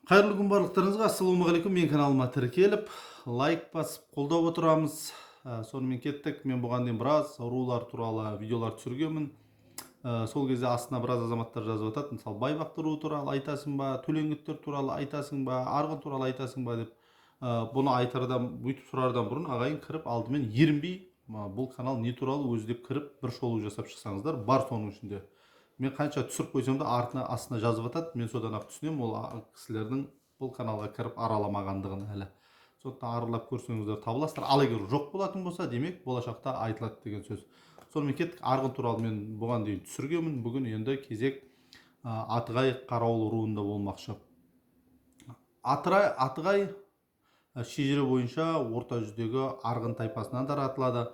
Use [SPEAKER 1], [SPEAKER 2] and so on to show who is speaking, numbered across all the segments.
[SPEAKER 1] Қайырлы күн барлықтарыңызға. Ассалаумағалейкум. Мен каналыма тіркеліп, лайк басып, қолдап отырамыз. Сонымен кеттік. Мен бұған дейін біраз рулар туралы видеолар түсіргенмін. Сол кезде астына біраз азаматтар жазып жатады. Мысалы, Байбақты руы туралы айтасың ба, Төлеңгіттер туралы айтасың ба, Арғын туралы айтасың ба деп. Бұны айтардан, бүйтіп сұрардан бұрын ағайын кіріп алдымен ерінбей, бұл канал не туралы өзі деп кіріп, бір шолу жасап шықсаңыздар, бар соның ішінде. Мен қанша түсіріп қойсам да астына жазып жатады. Мен содан ақ түсінемін, ол кісілердің бұл каналға кіріп араламағандығын әлі. Сондықтан аралап көрсеңіздер табыласыздар. Ал егер жоқ болатын болса, демек болашақта айтылады деген сөз. Сонымен кеттік. Арғын туралы мен бұған дейін түсіргенмін. Бүгін енді кезек Атығай Қарауыл руында болмақшы. Атығай шежіре бойынша орта жүздегі Арғын тайпасынан таратылады.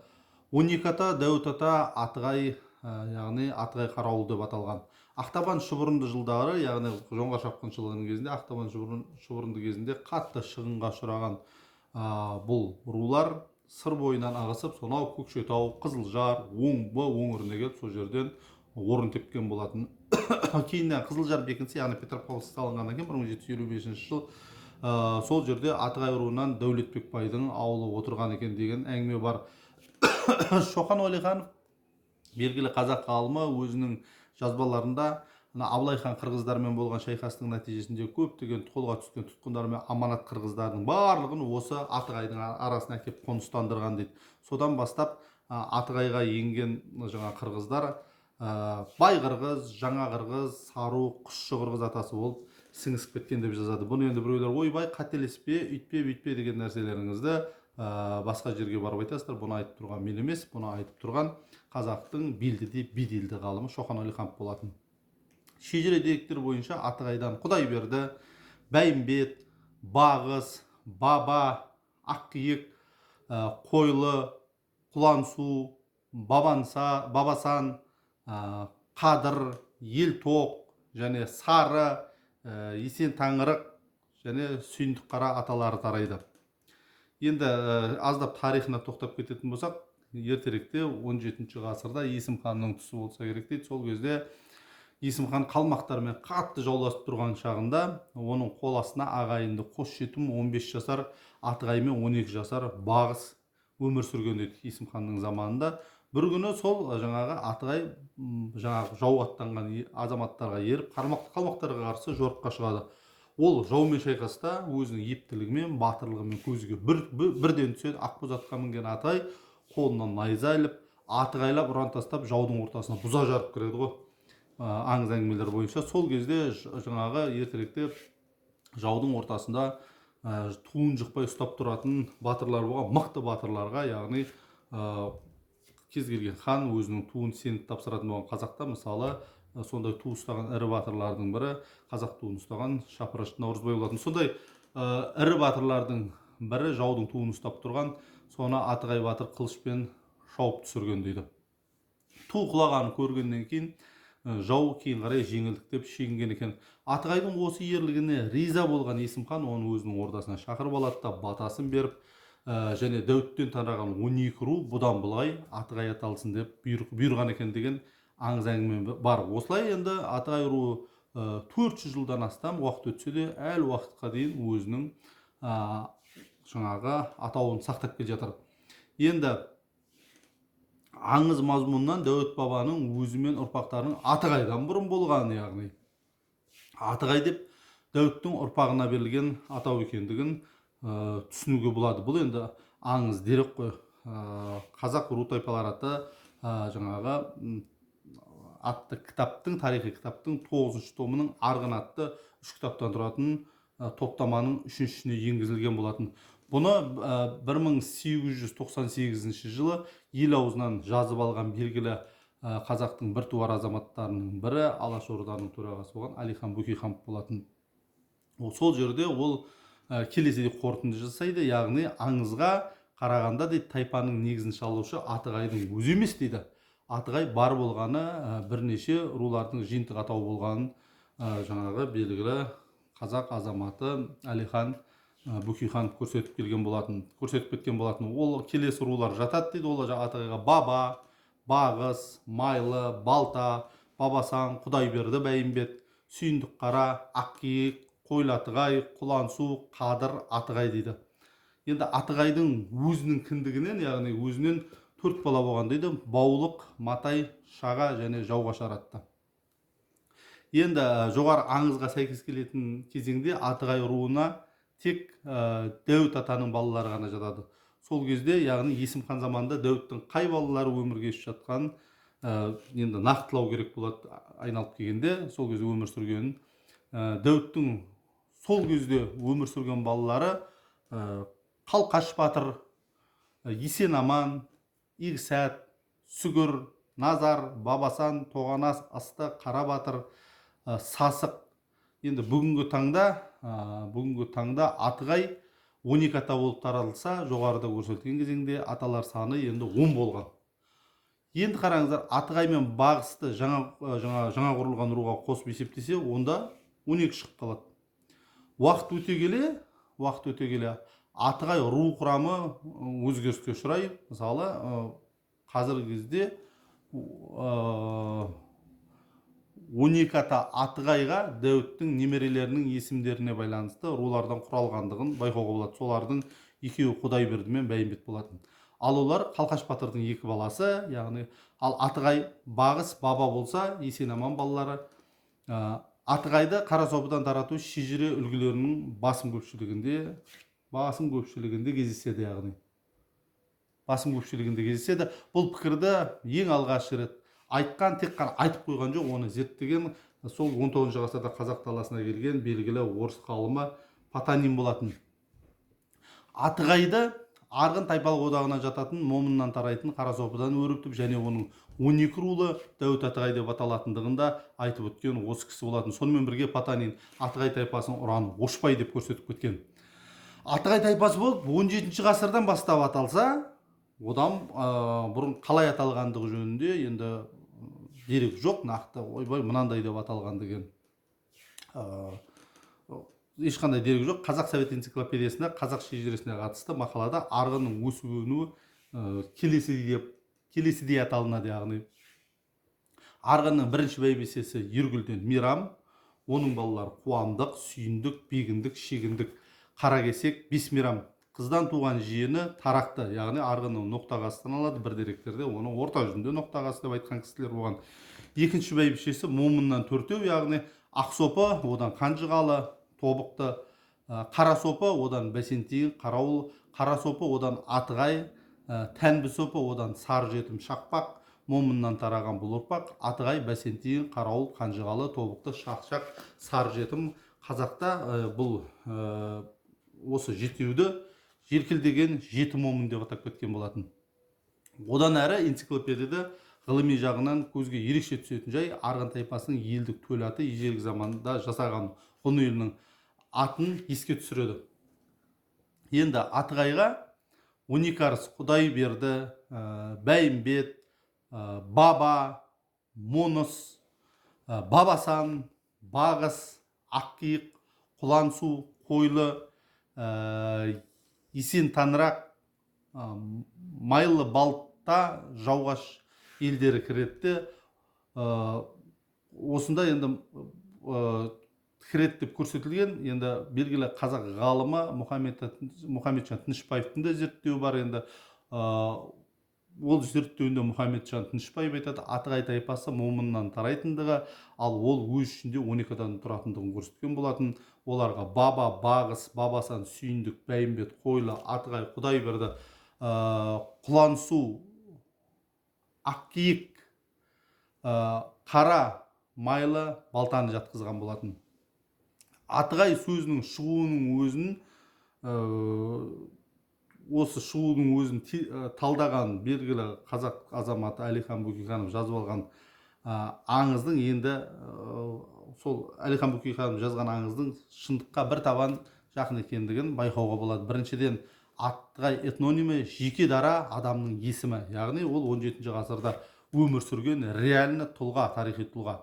[SPEAKER 1] 12 ата Дәуіт ата Атығай, яғни Атығай Қарауыл деп аталған. Ақтабан шұбырынды жылдары, яғни жоңғар шапқыншылығының кезінде, Ақтабан шұбырынды кезінде қатты шығынға ұшыраған бұл рулар сыр бойынан ағысып, сонау Көкшетау, Қызылжар, Омбы өңіріне келіп, сол жерден орын тепкен болатын. Кейіннен Қызылжар бекінісі, яғни Петропавловск салынғаннан кейін 1755 жыл сол жерде Атығай руынан Дәулетбек байдың ауылы отырған екен деген әңгіме бар. Шоқан Уәлиханов, белгілі қазақ ғалымы, өзінің жазбаларында Абылай хан қырғыздармен болған шайқастың нәтижесінде көптеген қолға түскен тұтқындар мен аманат қырғыздардың барлығын осы Атығайдың арасына әкеп қоныстандырған дейді. Содан бастап Атығайға енген жаңа қырғыздар бай қырғыз, жаңа қырғыз, сару, құсшы қырғыз атасы болып сіңісіп кеткен деп жазады. Бұны енді біреулер ойбай қателеспе, үйтпе, бүйтпе деген нәрселеріңізді басқа жерге барып айтасыздар. Бұны айтып тұрған мен емес, бұны айтып тұрған қазақтың белді де беделді ғалымы Шоқан Уәлиханов болатын. Шежіре деректер бойынша Атығайдан Құдайберді, Бәйімбет, Бағыз, Баба, Аққиық, Қойлы, Құлансу, Бабасан, Қадыр, Елтоқ және Сары, Есен Таңырық және Сүйіндік-қара аталары тарайды. Енді аздап тарихына тоқтап кететін болсақ, ертеректе 17 ғасырда Есім ханның тұсы болса керек дейді. Сол кезде Есім хан қалмақтармен қатты жауласып тұрған шағында оның қол астына ағайынды қос жетім 15 жасар Атығай мен 12 жасар Бағыз өмір сүрген дейді Есім ханның заманында. Бір күні сол жаңағы Атығай жаңағы жау аттанған азаматтарға еріп қалмақтарға қарсы жорыққа шығады. Ол жаумен шайқаста өзінің ептілігімен, батырлығымен көзге бірден түседі. Ақбоз атқа мінген Атығай қолынан найза іліп, Атығайлап ұран тастап жаудың ортасына бұза жарып кіреді ғой. Аңыз әңгімелер бойынша сол кезде жаңағы ертеректе жаудың ортасында туын жықпай ұстап тұратын батырлар болған. Мықты батырларға, яғни кез келген хан өзінің туын сеніп тапсыратын болған. Қазақта мысалы сондай ту ұстаған ірі батырлардың бірі қазақ туын ұстаған Шапырашты Наурызбай болатын. Сондай ірі батырлардың бірі жаудың туын ұстап тұрған, соны Атығай батыр қылышпен шауып түсірген дейді. Ту құлағанын көргеннен кейін жау кейін қарай жеңілдіктеп шегінген екен. Атығайдың осы ерлігіне риза болған Есім хан оны өзінің ордасына шақырып алады да батасын беріп, және Дәуіттен тараған 12 ру бұдан былай Атығай аталсын деп бұйырған екен деген аңыз әңгіме бар. Осылай енді Атығай руы 400 жылдан астам уақыт өтсе де, әлі уақытқа дейін өзінің жаңағы атауын сақтап келе жатыр. Енді аңыз мазмұнынан Дәуіт бабаның өзі мен ұрпақтарының Атығайдан бұрын болған, яғни Атығай деп Дәуіттің ұрпағына берілген атау екендігін түсінуге болады. Бұл енді аңыз дерек қой. Қазақ ру тайпалары атты жаңағы атты кітаптың, тарихи кітаптың 9-шы томының Арғын атты 3 кітаптан тұратын топтаманың 3-шісіне енгізілген болатын. Бұны 1898 жылы ел аузынан жазып алған белгілі қазақтың бір туар азаматтарының бірі Алашорданың төрағасы болған Әлихан Бөкейханов болатын. Сол жерде ол келесідей қорытынды жасайды, яғни аңызға қарағанда дейді, тайпаның негізін салушы Атығайдың өзі емес дейді. Атығай бар болғаны бірнеше рулардың жиынтық атау болғанын жаңағы белгілі қазақ азаматы Әлихан Бөкейханов көрсетіп кеткен болатын. Ол келесі рулар жатады дейді. Ол Атығайға Баба, Бағыз, Майлы, Балта, Бабасан, Құдайберді, Бәйімбет, Сүйіндік-қара, Аққиық, қойлы атығай, құлансу, қадыр, атығай дейді. Енді атығайдың өзінің кіндігінен, яғни өзінен 4 бала болған дейді: Баулық, Матай, Шаға және Жауғашар атты. Енді жоғары аңызға сәйкес келетін кезеңде Атығай руына тек Дәуіт атаның балалары ғана жатады. Сол кезде, яғни Есім хан заманында Дәуіттің қай балалары өмірге кешіп жатқанын енді нақтылау керек болады. Айналып келгенде сол кезде өмір сүргенін, Дәуіттің сол кезде өмір сүрген балалары Қалқаш батыр, Есен аман, Игісәт, Сүгір, Назар, Бабасан, Тоғанас, Асты, Қара батыр, Сасық. Енді бүгінгі таңда Атығай 12 ата болып таралса, жоғарыда көрсетілген кезеңде аталар саны енді 10 болған. Енді қараңыздар, Атығай мен Бағысты жаңа құрылған руға қосып есептесе, онда 12 шығып қалады. Уақыт өте келе Атығай ру құрамы өзгеріске ұшырайды. Мысалы, қазіргі кезде 12 ата Атығайға Дәуіттің немерелерінің есімдеріне байланысты рулардан құралғандығын байқауға болады. Солардың екеуі Құдайберді мен Бәйімбет болатын. Ал олар Қалқаш батырдың 2 баласы, яғни ал Атығай Бағыс баба болса, Есен аман балалары. Атығайды Қарасопыдан тарату шежіре үлгілерінің басым көпшілігінде кездеседі, яғни Бұл пікірді ең алғаш рет айтқан, тек қана айтып қойған жоқ, оны зерттеген сол 19 ғасырда қазақ даласына келген белгілі орыс ғалымы Потанин болатын. Атығайды Арғын тайпалық одағына жататын Момыннан тарайтын Қарасопыдан өріктіп, және оның 12 рулы Дәуіт Атығай деп аталатындығында айтып өткен осы кісі болатын. Сонымен бірге Потанин Атығай тайпасының ұранын Ошпай деп көрсетіп кеткен. Атығай тайпасы болып 17 ғасырдан бастап аталса, одан бұрын қалай аталғандығы жөнінде енді дерек жоқ, нақты ойбай мынандай деп аталған деген ешқандай дерек жоқ. Қазақ Совет энциклопедиясында қазақ шежіресіне қатысты мақалада арғынның өсіп-өнуі келесідей аталынады, яғни арғынның бірінші бәйбішесі Ергүлден Мирам, оның балалары Қуандық, Сүйіндік, Бегіндік, Шегіндік, Қаракесек, Бесмирам. Қыздан туған жиені Тарақты, яғни арғынның ноқтағасынан алады. Бір деректерде оны орта жүзінде ноқтағасы деп айтқан кісілер болған. Екінші бәйбішесі Момыннан төртеу, яғни Ақсопы, одан Қанжығалы, Тобықты, Қарасопы, одан Бәсентиін, Қарауыл, Қарасопы, одан Атығай, Тәнбісопы, одан Саржетім, Шақпақ. Момыннан тараған бұл ұрпақ Атығай, Бәсентиін, Қарауыл, Қанжығалы, Тобықты, Шақшақ, Саржетім. Қазақта бұл осы жетеуді желкілдеген жеті момын деп атап кеткен болатын. Одан әрі энциклопедияда ғылыми жағынан көзге ерекше түсетін жай арғын тайпасының елдік төл аты ежелгі заманда жасаған ғұн елінің атын еске түсіреді. Енді Атығайға 12 арыс Құдайберді, Бәйімбет, Баба, Моныс, Бабасан, Бағыс, Аққиық, Құлансу, Қойлы, Есен Танырақ, Майлы Балта, Жауғаш елдері кіретті. Осында енді кірет деп көрсетілген. Енді белгілі қазақ ғалымы Мұхамеджан Тынышпаевтың да зерттеуі бар. Енді ол зерттеуінде Мұхамеджан Тынышпаев айтады, Атығай тайпасы Момыннан тарайтындығы, ал ол өз ішінде 12-дан тұратындығын көрсеткен болатын. Оларға Баба, Бағыс, Бабасан, Сүйіндік, Бәйімбет, Қойлы, Атығай, Құдайберді, Құлансу, Аққиық, Қара, Майлы, Балтаны жатқызған болатын. Атығай сөзінің шығуының өзін талдаған белгілі қазақ азаматы Әлихан Бөкейханов жазып алған аңыздың, енді сол Әлихан Бөкейханов жазған аңыздың шындыққа бір табан жақын екендігін байқауға болады. Біріншіден, Атығай этнонимі жеке дара адамның есімі, яғни ол 17 ғасырда өмір сүрген реальны тұлға, тарихи тұлға.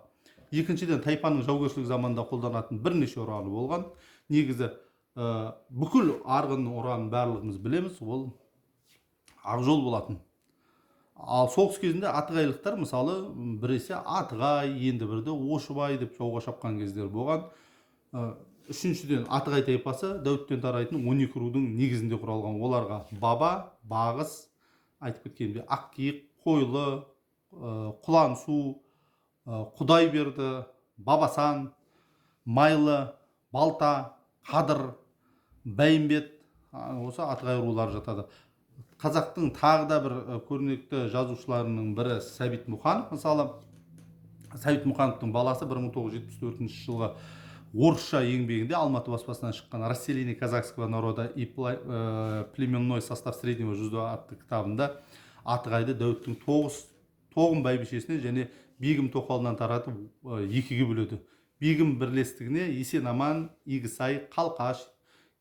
[SPEAKER 1] Екіншіден, тайпаның жаугершілік заманда қолданатын бірнеше ұраны болған. Негізі бүкіл арғынның ұранын барлығымыз білеміз, ол Ақжол болатын. Ал соғыс кезінде атығайлықтар мысалы біресе Атығай, енді бірді Ошыбай деп жауға шапқан кездер болған. үшіншіден Атығай тайпасы Дәуіттен тарайтын 12 рудың негізінде құралған. Оларға Баба, Бағыс, айтып кеткенімде Ақкиық, Қойлы, Құлансу, Құдайберді, Бабасан, Майлы, Балта, Қадыр, Бәйімбет, осы Атығай рулары жатады. Қазақтың тағы да бір көрнекті жазушыларының бірі Сәбит Мұқанов. Мысалы, Сәбит Мұқановтың баласы 1974 жылғы орысша еңбегінде Алматы баспасынан шыққан «Расселение казахского народа и племенной состав среднего жузда» атты кітабында Атығайды Дәуіттің тоғын бәйбішесіне және Бегім тоқалынан таратып екіге бөледі. Бегім бірлестігіне Есенаман, Игісай, Қалқаш,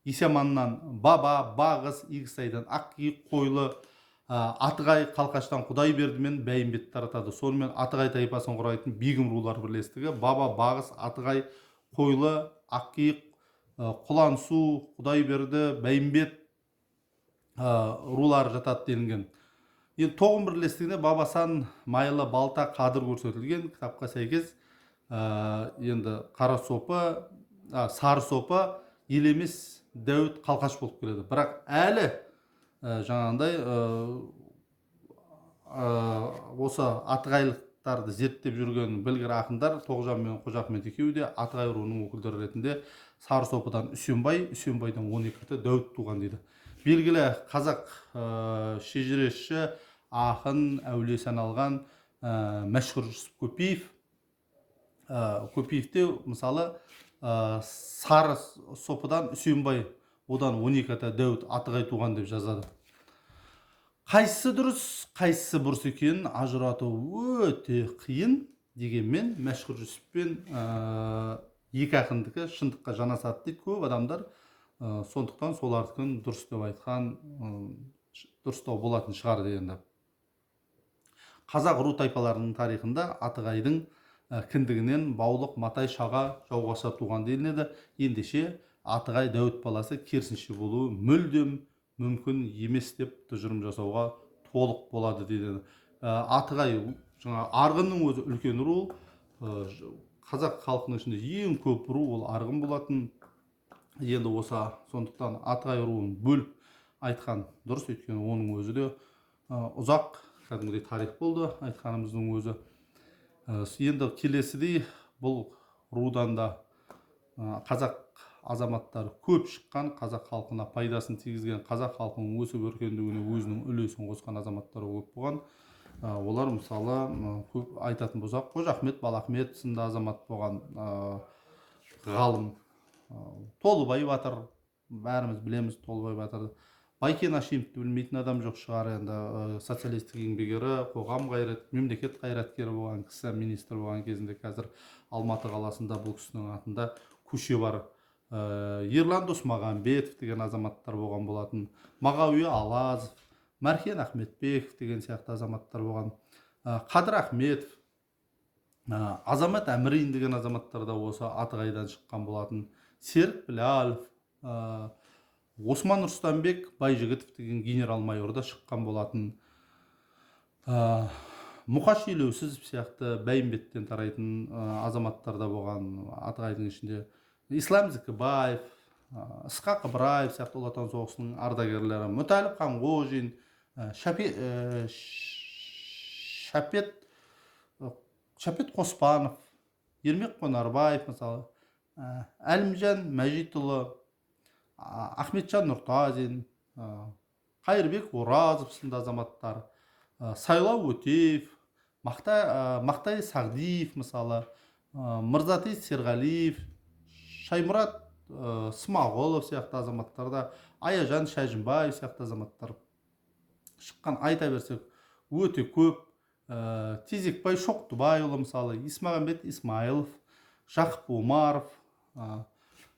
[SPEAKER 1] Есаманнан Баба, Бағыс, Игісайдан Ақкиық, Қойлы, Атығай, Қалқаштан Құдайберді мен Бәйімбет таратады. Сонымен Атығай тайпасын құрайтын Бегім рулар бірлестігі Баба, Бағыс, Атығай, Қойлы, Ақкиық, Құлансу, Құдайберді, Бәйімбет рулары жатады делінген. Енді тоғын бірлестігіне Бабасан, Майлы, Балта, Қадыр көрсетілген. Кітапқа сәйкес енді қара сопы, сары сопы, Елемес, Дәуіт, Қалқаш болып келеді. Бірақ әлі жаңағындай осы Атығайлықтарды зерттеп жүрген білгір ақындар Тоғжан мен Қожа Ахмет екеуі де Атығай руының өкілдері ретінде сары сопыдан Үсенбай, Үсенбайдан 12-ті Дәуіт туған дейді. Белгілі қазақ шежіреші, ақын, әулие саналған Мәшһүр Жүсіп Көпеев. Көпеевте мысалы сары сопыдан Үсенбай, одан 12-ті Дәуіт, Атығай туған деп жазады. Қайсысы дұрыс, қайсысы бұрыс екенін ажырату өте қиын, дегенмен Мәшһүр Жүсіппен екі ақындікі шындыққа жанасады дейді көп адамдар. Сондықтан солардікін дұрыс деп айтқан, дұрыстау болатын шығар дегенде. Қазақ ру тайпаларының тарихында Атығайдың кіндігінен Баулық, Матай, Шаға жауғаса туған делінеді. Ендеше Атығай Дәуіт баласы керісінше болуы мүлдем мүмкін емес деп тұжырым жасауға толық болады дейді. Атығай арғынның өзі үлкен ру. Қазақ халқының ішінде ең көп ру ол арғын болатын. Енді осы сондықтан Атығай руын бөліп айтқан дұрыс, өйткені оның өзі де ұзақ кәдімгідей тарих болды айтқанымыздың өзі. Енді келесідей бұл рудан да қазақ азаматтары көп шыққан, қазақ халқына пайдасын тигізген, қазақ халқының өсіп өркендеуіне өзінің үлесін қосқан азаматтары көп болған. Олар мысалы көп айтатын болсақ, Қожа Ахмет Балахмет сынды азамат болған, ғалым Толыбай батыр, бәріміз білеміз Толыбай батырды. Байкен Ашимовты білмейтін адам жоқ шығар. Енді социалистік еңбек ері, қоғам қайрат, мемлекет қайраткері болған кісі, министр болған кезінде қазір Алматы қаласында бұл кісінің атында көше бар. Ерлан Досмағамбетов деген азаматтар болған болатын. Мағауия Алазов, Мәркен Ахметбеков деген сияқты азаматтар болған. Қадыр Ахметов, Азамат Әмірин деген азаматтар да осы Атығайдан шыққан болатын. Серік Біләлов, Осман Рустамбек Байжігітов деген генерал-майор да шыққан болатын. Мұқаш Елеусізов сияқты Бәйімбеттен тарайтын азаматтар да болған Атығайдың ішінде. Ислам Зікібаев, Ысқақ Ыбыраев сияқты Ұлы Отан соғысының ардагерлері, Мүтәліп Қанғожин, Шапет Қоспанов, Ермек Қонарбаев, мысалы, Әлімжан Мәжитұлы, Ахметжан Нұртазин, Қайырбек Оразов сынды азаматтар, Сайлау Өтеев, Мақтай Сағдиев, мысалы, Мырзатей Серғалиев, Шаймұрат Смағолов сияқты азаматтарда, Аяжан Шәжімбаев сияқты азаматтар шыққан. Айта берсек өте көп. Тезекбай Шоқтыбайұлы, мысалы, Исмағамбет Исмайылов, Жақып Омаров,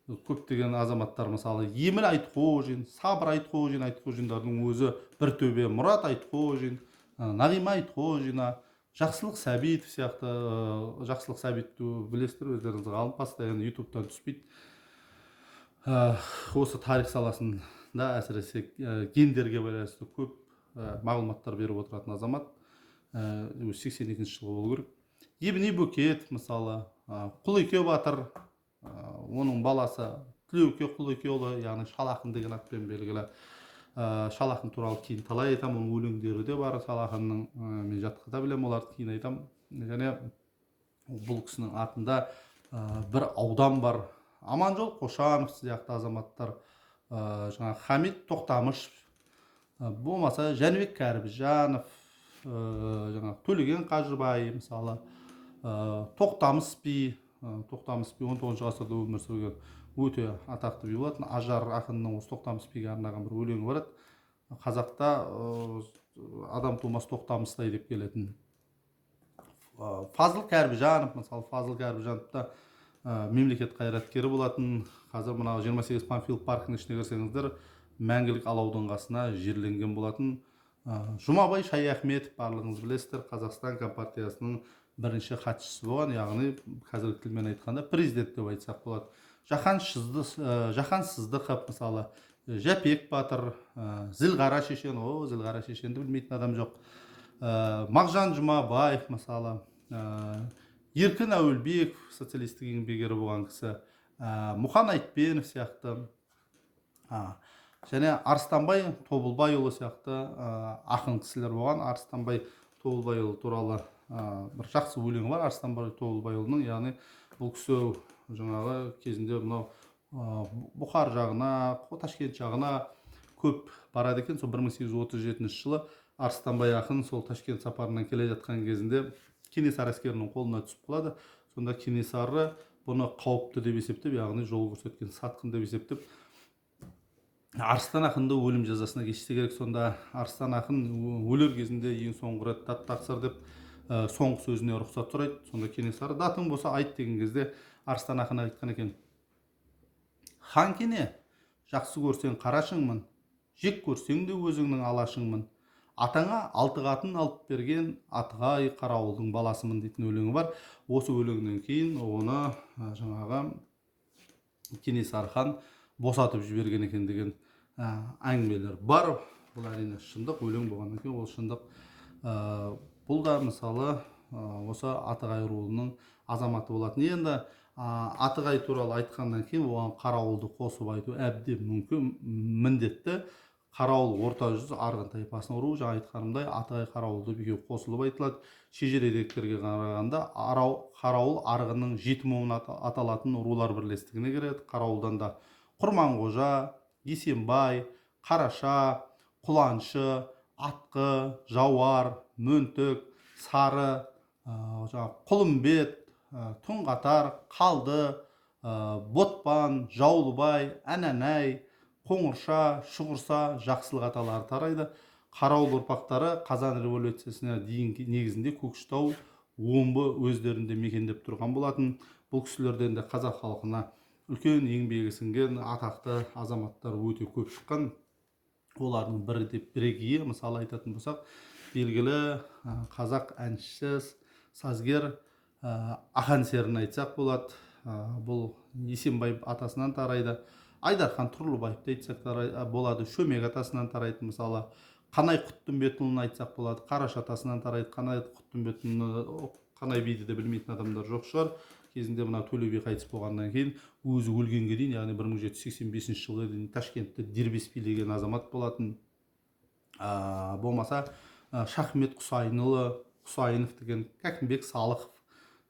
[SPEAKER 1] көптеген азаматтар, мысалы, Еміл Айтқожин, Сабыр Айтқожин, Айтқожиндардың өзі бір төбе, Мұрат Айтқожин, Нағима Айтқожина, Жақсылық Сәбитов сияқты. Жақсылық Сәбитті білесіздер, өздеріңіз, ғалым, постоянно ютубтан түспейді. Осы тарих саласында әсіресе гендерге байланысты көп мағлұматтар беріп отыратын азамат. 82-ші жылғы болу керек. Ибн Бөкет, мысалы, Құлеке батыр, оның баласы Тілеуке Құлекеұлы, яғни Шал ақын деген атпен белгілі. Шал ақын туралы кейін талай айтамын, оның өлеңдері де бар Шал ақынның, мен жатқа білемін, оларды кейін айтамын. Және бұл кісінің атында бір аудан бар. Аманжол Қошанов сияқты азаматтар, жаңа Хамит Тоқтамышев, болмаса Жәнібек Кәрібжанов, жаңа Төлеген Қажыбай, мысалы Тоқтамыс би 19 ғасырда өмір сүрген өте атақты би болатын. Ажар ақынның осы Тоқтамыс биге арнаған бір өлеңі бар еді. Қазақта адам тумас Тоқтамыстай деп келетін. Фазыл Кәрібжанов, мысалы Фазыл Кәрібжанов та мемлекет қайраткері болатын. Қазір мына 28 Панфилов паркінің ішіне кірсеңіздер, мәңгілік алаудың қасына жерленген болатын. Жұмабай Шаяхметов, барлығыңыз білесіздер, Қазақстан Компартиясының бірінші хатшысы болған, яғни қазіргі тілмен айтқанда президент деп айтсақ болады. Жахан Сыздықов, мысалы Жәпек Батыр, Зілғара Шешен, Зілғара Шешенді білмейтін адам жоқ. Мағжан Жұмабаев, мысалы Еркін Әуелбеков, социалистік еңбек ері болған кісі, Мұқан Айтпенов сияқты, және Арыстанбай Тобылбайұлы сияқты ақын кісілер болған. Арыстанбай Тобылбайұлы туралы бір жақсы өлеңі бар Арыстанбай Тобылбайұлының. Яғни бұл кісі жаңағы кезінде мынау Бұхар жағына, Ташкент жағына көп барады екен. Сол 1837 жылы Арыстанбай ақын сол Ташкент сапарынан келе жатқан кезінде Кенесары әскерінің қолына түсіп қалады. Сонда Кенесары бұны қауіпті деп есептеп, яғни жол көрсеткен сатқын деп есептеп, Арыстан ақынды өлім жазасына кессе керек. Сонда Арыстан ақын өлер кезінде ең соңғы рет дат тақсыр деп соңғы сөзіне рұқсат сұрайды. Сонда Кенесары датың болса айт деген кезде Арыстан ақын айтқан екен: хан кене, жақсы көрсең қарашыңмын, жек көрсең де өзіңнің алашыңмын, атаңа 6 қатын алып берген Атығай қарауылдың баласымын дейтін өлеңі бар. Осы өлеңнен кейін оны жаңағы Кенесары хан босатып жіберген екен деген әңгімелер бар. Бұл әрине шындық, өлең болғаннан кейін ол шындық. Бұл да мысалы осы Атығай руының азаматы болатын. Енді Атығай туралы айтқаннан кейін оған қарауылды қосып айту әбден мүмкін, міндетті. Қарауыл орта жүз арғын тайпасының руы. Жаңа айтқанымдай Атығай қарауылды биге қосылып айтылады. Шежіредектерге қарағанда қарауыл арғынның 7 момын аталатын рулар бірлестігіне кіреді. Қарауылдан да Құрманғожа, Есенбай, Қараша, Құланшы, Атқы, Жауар, Мөнтік, Сары, Құлымбет, Тұңғатар, Қалды, Ботпан, Жаулыбай, Әнәнәй, Қоңырша, Шұғырса, Жақсылық аталары тарайды. Қарауыл ұрпақтары Қазан революциясына дейін негізінде Көкшетау, Омбы өздерінде мекендеп тұрған болатын. Бұл кісілерден де қазақ халқына үлкен еңбегі сіңген атақты азаматтар өте көп шыққан. Олардың бірегейі, мысалы айтатын болсақ, белгілі қазақ әншісі, сазгер Ақан серіні айтсақ болады. Бұл Есенбай атасынан тарайды. Айдархан Тұрлыбаевты айтсақ болады. Шөмек атасынан тарайды. Мысалы Қанай Құттымбетұлын айтсақ болады. Қараша атасынан тарайды. Қанай Құттымбетұлын, Қанай биді де білмейтін адамдар жоқ шығар. Кезінде мына Төле би қайтыс болғаннан кейін өзі өлгенге дейін, яғни 1785 жылға дейін Ташкентте дербес билеген азамат болатын. Болмаса Шахмет Құсайынов деген Кәкімбек Салықов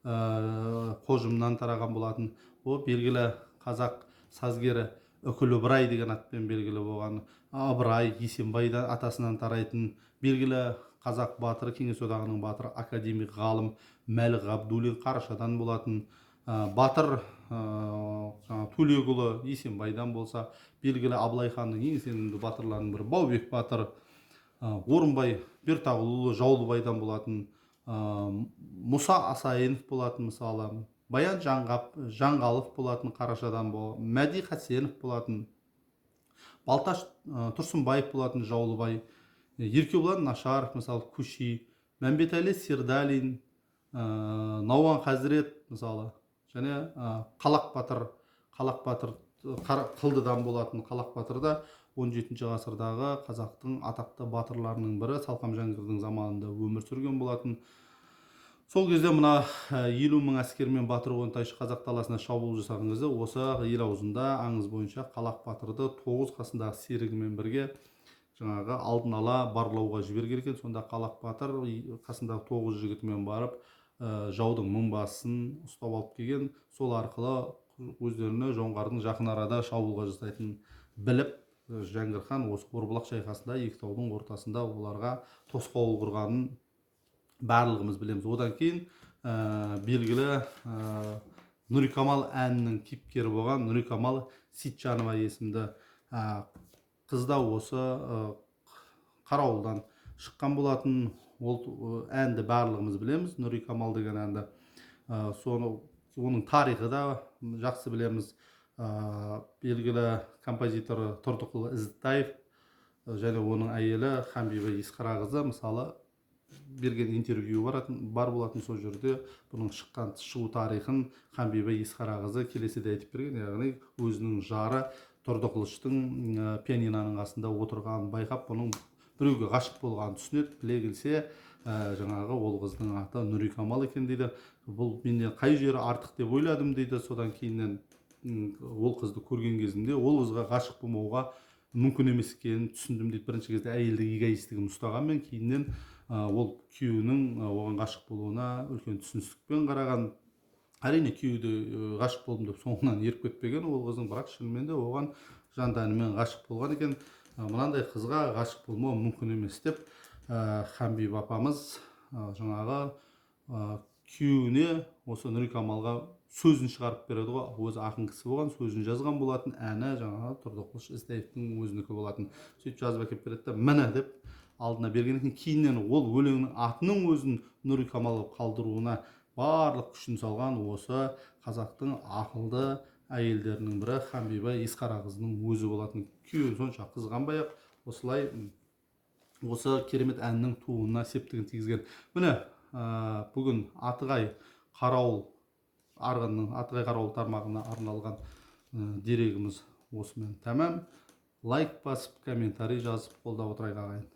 [SPEAKER 1] қожымнан тараған болатын. Ол белгілі қазақ сазгері Үкілі Ыбырай деген атпен белгілі болған. Ыбырай Есенбайдан атасынан тарайтын белгілі қазақ батыры, Кеңес одағының батыры, академик ғалым Мәлік Ғабдуллин Қарашадан болатын. Батыр Төлегұлы Есенбайдан болса, белгілі Абылай ханның ең сенімді батырларының бірі Баубек батыр, Орынбай Бертағұлұлы Жаулыбайдан болатын. Мұса Асайынов болатын, мысалы Баян Жаңғалов болатын, Қарашадан болатын. Мәди Хасенов болатын. Балташ Тұрсынбаев болатын, Жаулыбай. Еркебұлан Нашаров, мысалы Күши. Мәмбетәлі Сердалин, Науан Хазірет, мысалы, және Қалақ Батыр Қылдыдан болатын. Қалақ Батыр да 17 ғасырдағы қазақтың атақты батырларының бірі, Салқам Жәңгірдің заманында өмір сүрген болатын. Сол кезде мына 50.000 әскермен Батыр Қонтайшы қазақ даласына шабуыл жасаған кезде осы ел аузында аңыз бойынша Қалақ батырды 9 қасындағы серігімен бірге жаңағы алдын ала барлауға жіберген екен. Сонда Қалақ батыр қасындағы 9 жігітімен барып жаудың мыңбасын ұстап алып келген. Сол арқылы өздеріне жоңғардың жақын арада шабуылға жасайтынын біліп, Жәңгір хан осы Орбұлақ шайқасында екі таудың ортасында оларға тосқауыл құрғанын барлығымыз білеміз. Одан кейін белгілі Нұрикамал әнінің кейіпкері болған Нұрикамал Сейітжанова есімді қызда осы қарауылдан шыққан болатын. Ол әнді барлығымыз білеміз, Нұрикамал деген әнді. Оның тарихы да жақсы білеміз. Белгілі композиторы Тұрдықұл Ізтаев және оның әйелі Ханбибі Есқарақызы мысалы берген интервью бар болатын. Сол жерде бұның шығу тарихын Ханбибі Есқарақызы келесіде айтып берген. Яғни өзінің жары Тұрдықұлыштың пианиноның қасында отырғанын байқап, бұның біреуге ғашық болғанын түсінеді. Біле келсе, жаңағы ол қыздың аты Нұрикамал екен дейді. Бұл менен қай жері артық деп ойладым дейді. Содан кейіннен ол қызды көрген кезімде ол қызға ғашық болмауға мүмкін емес екенін түсіндім дейді. Бірінші кезде әйелдің эгоисттігін ұстағанмен, кейіннен ол күйеуінің оған ғашық болуына үлкен түсіністікпен қараған. Әрине күйеуді ғашық болдым деп соңынан еріп кетпеген ол қыздың, бірақ шынымен де оған жан тәнімен ғашық болған екен. Мынандай қызға ғашық болмау мүмкін емес деп Ханбибі апамыз жаңағы күйеуіне осы Нұрикамалға сөзін шығарып береді ғой. Өзі ақын кісі болған, сөзін жазған болатын. Әні жаңағы Тұрдықұл Ізтаевтың өзінікі болатын. Сөйтіп жазып әкеп береді, міне деп алдына берген екен. Кейіннен ол өлеңнің атының өзін Нұрикамал қалдыруына барлық күшін салған осы қазақтың ақылды әйелдерінің бірі Ханбибі Есқарақызының өзі болатын. Күйеуін сонша қызғанбай ақ осылай осы керемет әннің туына септігін тигізген. Міне бүгін Атығай қарауыл арғынның Атығай қарауыл тармағына арналған дерегіміз осымен тәмам. Лайк басып, комментарий жазып қолдап отырайық ағайын.